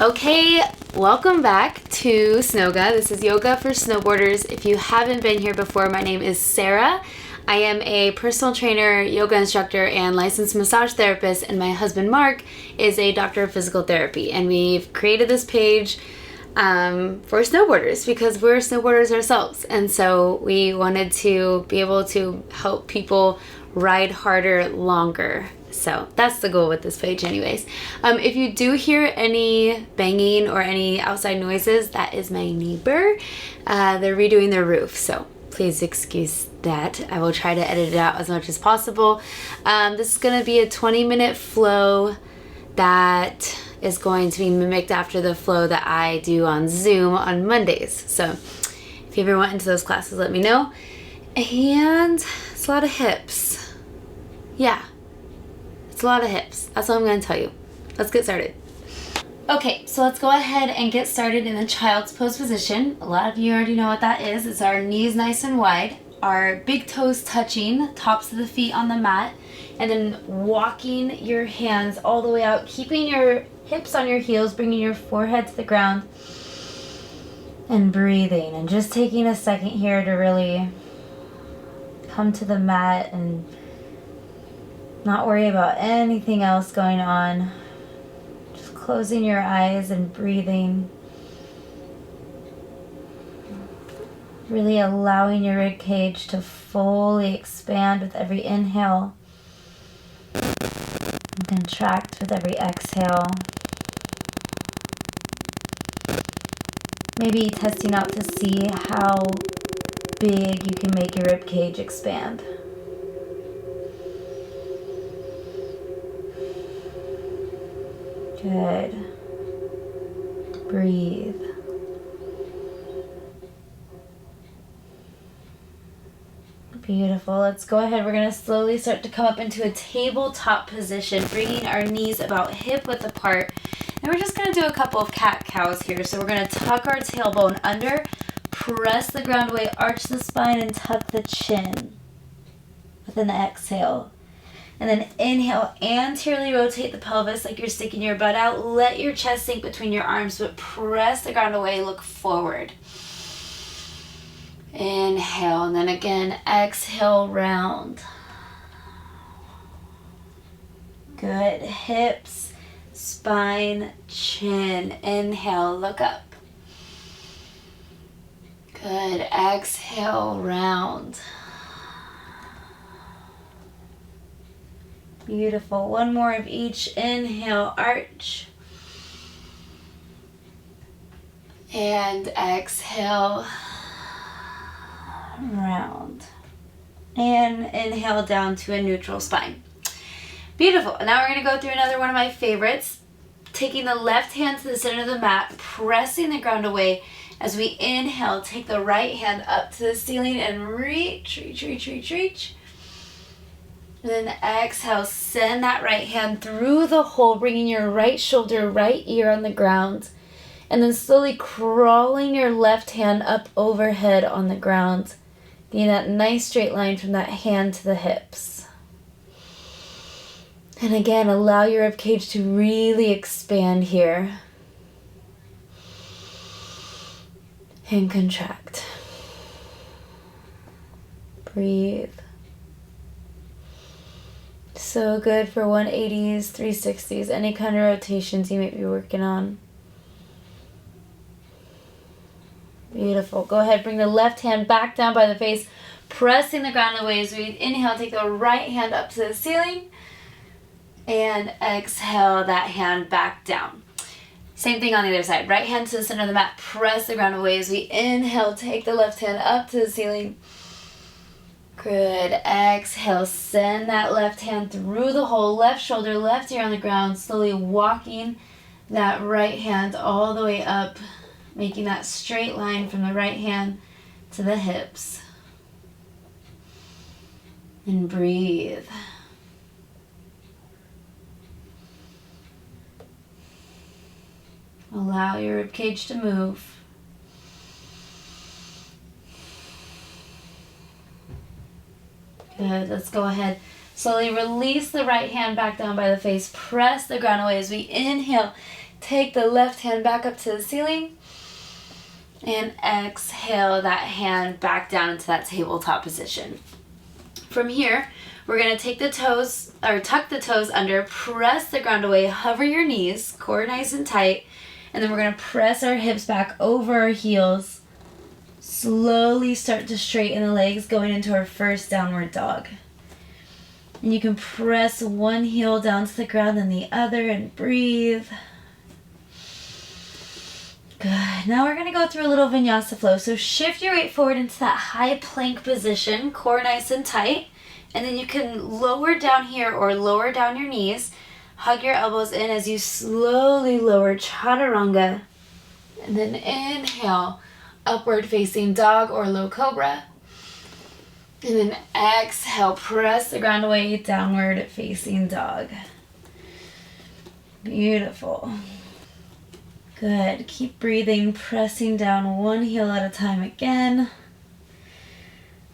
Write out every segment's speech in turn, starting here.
Okay, welcome back to SNOGA. This is Yoga for Snowboarders. If you haven't been here before, my name is Sarah. I am a personal trainer, yoga instructor, and licensed massage therapist, and my husband Mark is a doctor of physical therapy. And we've created this page for snowboarders because we're snowboarders ourselves. And so we wanted to be able to help people ride harder, longer. So that's the goal with this page anyways. If you do hear any banging or any outside noises, that is my neighbor. They're redoing their roof, so please excuse that. I will try to edit it out as much as possible. This is going to be a 20-minute flow that is going to be mimicked after the flow that I do on Zoom on Mondays. So if you ever went into those classes, let me know. And it's a lot of hips. Yeah. It's a lot of hips. That's all I'm going to tell you. Let's get started. Okay, so let's go ahead and get started in the child's pose position. A lot of you already know what that is. It's our knees nice and wide, our big toes touching, tops of the feet on the mat, and then walking your hands all the way out, keeping your hips on your heels, bringing your forehead to the ground, and breathing. And just taking a second here to really come to the mat and not worry about anything else going on. Just closing your eyes and breathing. Really allowing your rib cage to fully expand with every inhale and contract with every exhale. Maybe testing out to see how big you can make your rib cage expand. Good. Breathe. Beautiful. Let's go ahead. We're going to slowly start to come up into a tabletop position, bringing our knees about hip width apart. And we're just going to do a couple of cat-cows here. So we're going to tuck our tailbone under, press the ground away, arch the spine, and tuck the chin with an exhale. And then inhale, anteriorly rotate the pelvis like you're sticking your butt out. Let your chest sink between your arms, but press the ground away, look forward. Inhale, and then again, exhale, round. Good. Hips, spine, chin. Inhale, look up. Good. Exhale, round. Beautiful. One more of each. Inhale, arch. And exhale, round. And inhale down to a neutral spine. Beautiful. Now we're going to go through another one of my favorites. Taking the left hand to the center of the mat, pressing the ground away. As we inhale, take the right hand up to the ceiling and reach, reach, reach, reach, reach. And then exhale, send that right hand through the hole, bringing your right shoulder, right ear on the ground. And then slowly crawling your left hand up overhead on the ground. Getting that nice straight line from that hand to the hips. And again, allow your rib cage to really expand here. And contract. Breathe. So good for 180s, 360s, any kind of rotations you may be working on. Beautiful. Go ahead, bring the left hand back down by the face, pressing the ground away as we inhale, take the right hand up to the ceiling, and exhale that hand back down. Same thing on the other side. Right hand to the center of the mat, press the ground away as we inhale, take the left hand up to the ceiling. Good. Exhale, send that left hand through the hole, left shoulder, left ear on the ground, slowly walking that right hand all the way up, making that straight line from the right hand to the hips. And breathe. Allow your ribcage to move. Good. Let's go ahead. Slowly release the right hand back down by the face. Press the ground away as we inhale. Take the left hand back up to the ceiling. And exhale that hand back down into that tabletop position. From here, we're going to take the toes, or tuck the toes under, press the ground away, hover your knees, core nice and tight, and then we're going to press our hips back over our heels. Slowly start to straighten the legs going into our first downward dog. And you can press one heel down to the ground and the other and breathe. Good. Now we're going to go through a little Vinyasa Flow. So shift your weight forward into that high plank position, core nice and tight. And then you can lower down here or lower down your knees. Hug your elbows in as you slowly lower Chaturanga. And then inhale, upward facing dog or low cobra. And then exhale, press the ground away, downward facing dog. Beautiful. Good. Keep breathing, pressing down one heel at a time again.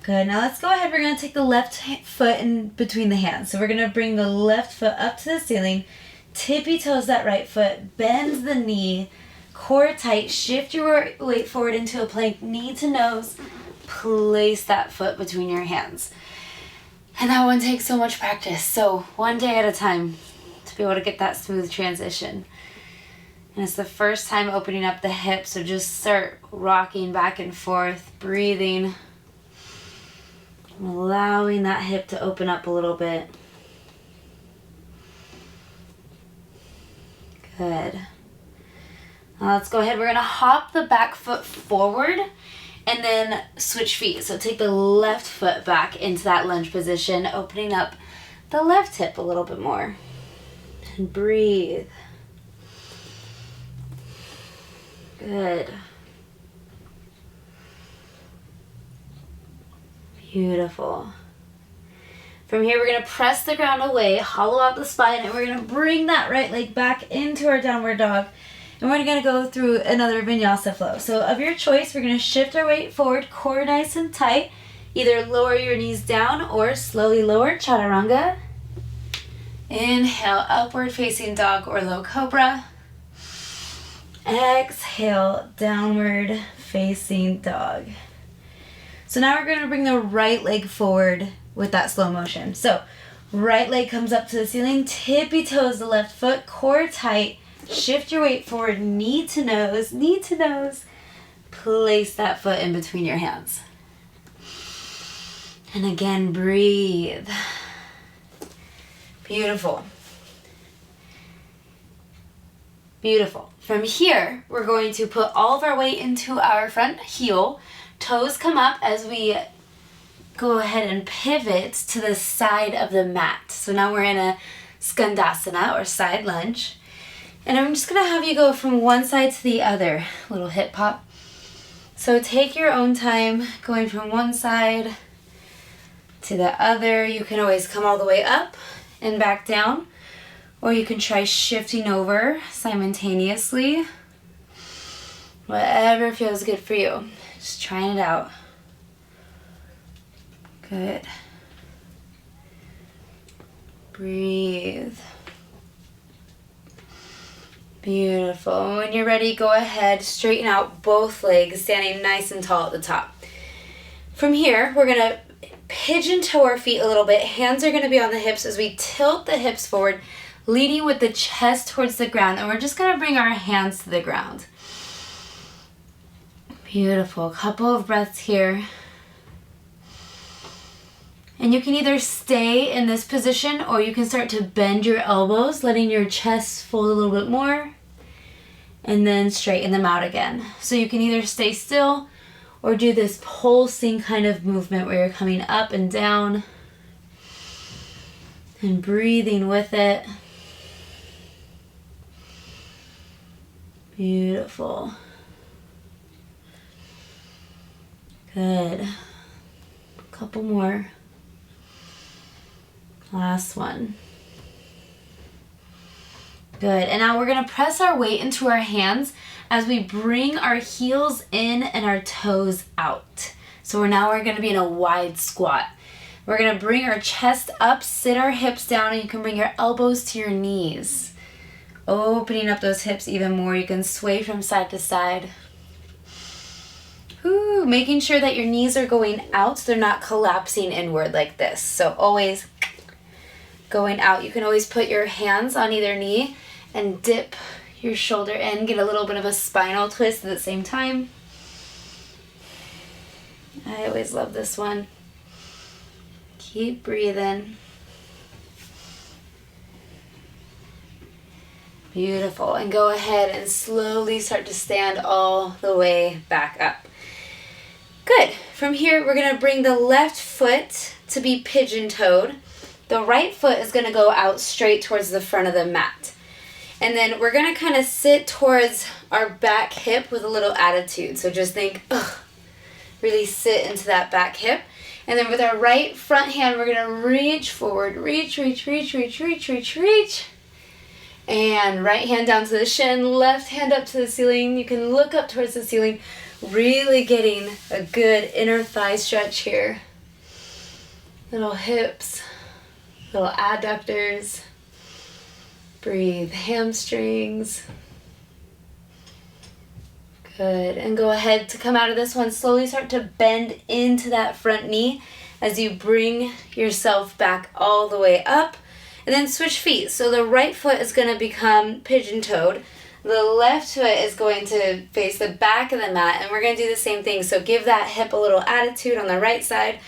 Good. Now let's go ahead. We're going to take the left foot in between the hands. So we're going to bring the left foot up to the ceiling, tippy toes that right foot, bend the knee, core tight, shift your weight forward into a plank, knee to nose, place that foot between your hands. And that one takes so much practice. So one day at a time to be able to get that smooth transition. And it's the first time opening up the hips, so just start rocking back and forth, breathing, allowing that hip to open up a little bit. Good. Now let's go ahead. We're going to hop the back foot forward and then switch feet. So take the left foot back into that lunge position, opening up the left hip a little bit more. And breathe. Good. Beautiful. From here, we're going to press the ground away, hollow out the spine, and we're going to bring that right leg back into our downward dog. And we're going to go through another Vinyasa Flow. So of your choice, we're going to shift our weight forward, core nice and tight. Either lower your knees down or slowly lower Chaturanga. Inhale, upward facing dog or low cobra. Exhale, downward facing dog. So now we're going to bring the right leg forward with that slow motion. So right leg comes up to the ceiling, tippy toes the left foot, core tight, shift your weight forward, knee to nose, place that foot in between your hands. And again, breathe. Beautiful. Beautiful. From here, we're going to put all of our weight into our front heel. Toes come up as we go ahead and pivot to the side of the mat. So now we're in a skandasana or side lunge. And I'm just going to have you go from one side to the other. Little hip hop. So take your own time going from one side to the other. You can always come all the way up and back down. Or you can try shifting over simultaneously. Whatever feels good for you. Just trying it out. Good. Breathe. Beautiful. When you're ready, go ahead, straighten out both legs, standing nice and tall at the top. From here, we're going to pigeon toe our feet a little bit. Hands are going to be on the hips as we tilt the hips forward, leading with the chest towards the ground, and we're just going to bring our hands to the ground. Beautiful. Couple of breaths here. And you can either stay in this position or you can start to bend your elbows, letting your chest fold a little bit more, and then straighten them out again. So you can either stay still or do this pulsing kind of movement where you're coming up and down and breathing with it. Beautiful. Good. Couple more. Last one. Good. And now we're going to press our weight into our hands as we bring our heels in and our toes out. So we're going to be in a wide squat. We're going to bring our chest up, sit our hips down, and you can bring your elbows to your knees. Opening up those hips even more. You can sway from side to side. Ooh, making sure that your knees are going out so they're not collapsing inward like this. So always going out. You can always put your hands on either knee and dip your shoulder in. Get a little bit of a spinal twist at the same time. I always love this one. Keep breathing. Beautiful. And go ahead and slowly start to stand all the way back up. Good. From here, we're going to bring the left foot to be pigeon-toed. The right foot is going to go out straight towards the front of the mat. And then we're going to kind of sit towards our back hip with a little attitude. So just think, really sit into that back hip. And then with our right front hand, we're going to reach forward. Reach, reach, reach, reach, reach, reach, reach. And right hand down to the shin, left hand up to the ceiling. You can look up towards the ceiling. Really getting a good inner thigh stretch here. Little hips, little adductors. Breathe, hamstrings. Good, and go ahead to come out of this one. Slowly start to bend into that front knee as you bring yourself back all the way up. And then switch feet. So the right foot is going to become pigeon-toed. The left foot is going to face the back of the mat, and we're going to do the same thing. So give that hip a little attitude on the right side,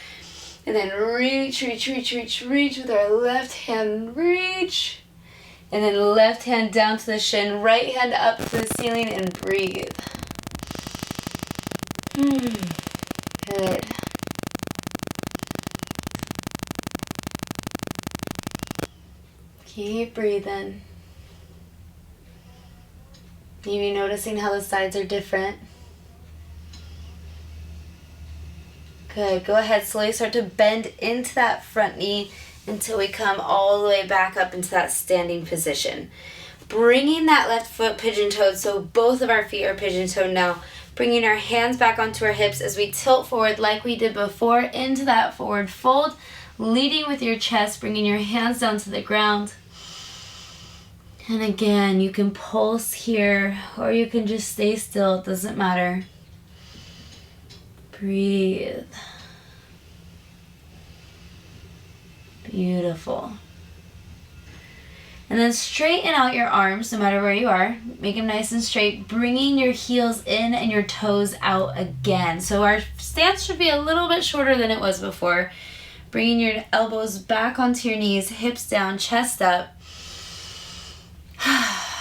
and then reach, reach, reach, reach, reach with our left hand, reach. And then left hand down to the shin, right hand up to the ceiling, and breathe. Good. Keep breathing. Maybe noticing how the sides are different. Good. Go ahead, slowly start to bend into that front knee until we come all the way back up into that standing position. Bringing that left foot pigeon-toed, so both of our feet are pigeon-toed now. Bringing our hands back onto our hips as we tilt forward like we did before into that forward fold. Leading with your chest, bringing your hands down to the ground. And again, you can pulse here, or you can just stay still. It doesn't matter. Breathe. Beautiful. And then straighten out your arms, no matter where you are. Make them nice and straight, bringing your heels in and your toes out again. So our stance should be a little bit shorter than it was before. Bringing your elbows back onto your knees, hips down, chest up.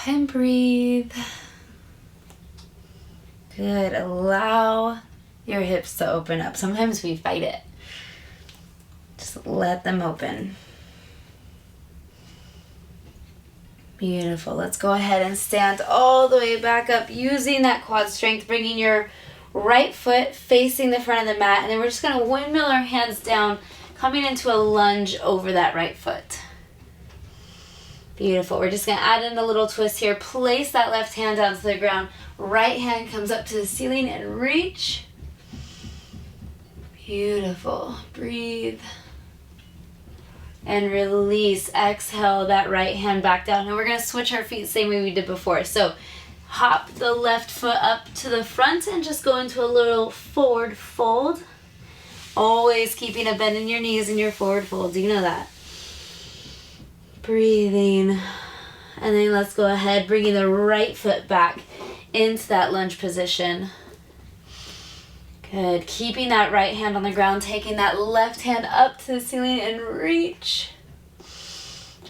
And breathe. Good. Allow your hips to open up. Sometimes we fight it. Just let them open. Beautiful. Let's go ahead and stand all the way back up using that quad strength, bringing your right foot facing the front of the mat, and then we're just going to windmill our hands down, coming into a lunge over that right foot. Beautiful. We're just going to add in a little twist here. Place that left hand down to the ground. Right hand comes up to the ceiling and reach. Beautiful. Breathe. And release. Exhale that right hand back down. And we're going to switch our feet same way we did before. So hop the left foot up to the front and just go into a little forward fold. Always keeping a bend in your knees in your forward fold. You know that. Breathing. And then let's go ahead, bringing the right foot back into that lunge position. Good. Keeping that right hand on the ground, taking that left hand up to the ceiling and reach.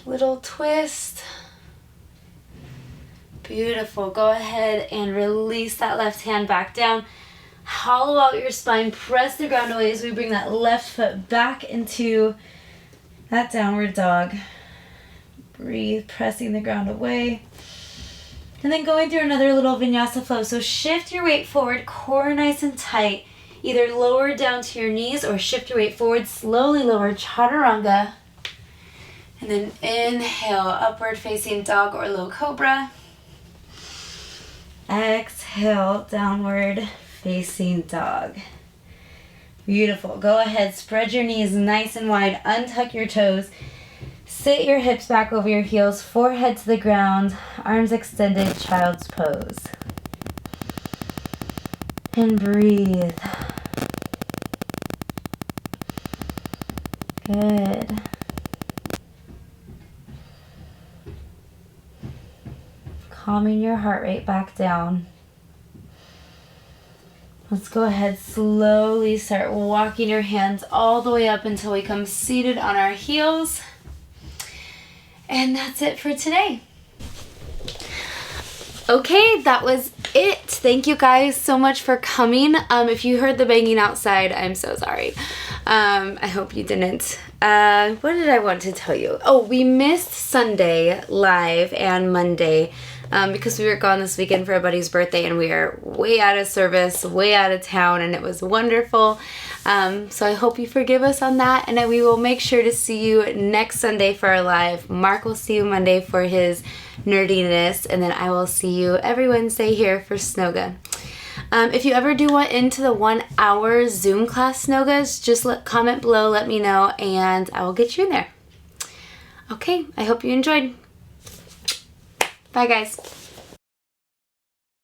Little twist. Beautiful. Go ahead and release that left hand back down. Hollow out your spine. Press the ground away as we bring that left foot back into that downward dog. Breathe, pressing the ground away. And then going through another little Vinyasa Flow. So shift your weight forward, core nice and tight. Either lower down to your knees or shift your weight forward, slowly lower, Chaturanga. And then inhale, upward facing dog or low cobra. Exhale, downward facing dog. Beautiful. Go ahead, spread your knees nice and wide, untuck your toes. Sit your hips back over your heels, forehead to the ground, arms extended, child's pose. And breathe. Good. Calming your heart rate back down. Let's go ahead, slowly start walking your hands all the way up until we come seated on our heels. And that's it for today. Okay, that was it. Thank you guys so much for coming. If you heard the banging outside, I'm so sorry. I hope you didn't. What did I want to tell you? Oh, we missed Sunday live and Monday because we were gone this weekend for a buddy's birthday, and we are way out of service, way out of town, and it was wonderful. So I hope you forgive us on that, and we will make sure to see you next Sunday for our live. Mark will see you Monday for his nerdiness, and then I will see you every Wednesday here for SNOGA. If you ever do want into the 1 hour Zoom class SNOGAs, just comment below, let me know, and I will get you in there. Okay, I hope you enjoyed. Bye guys.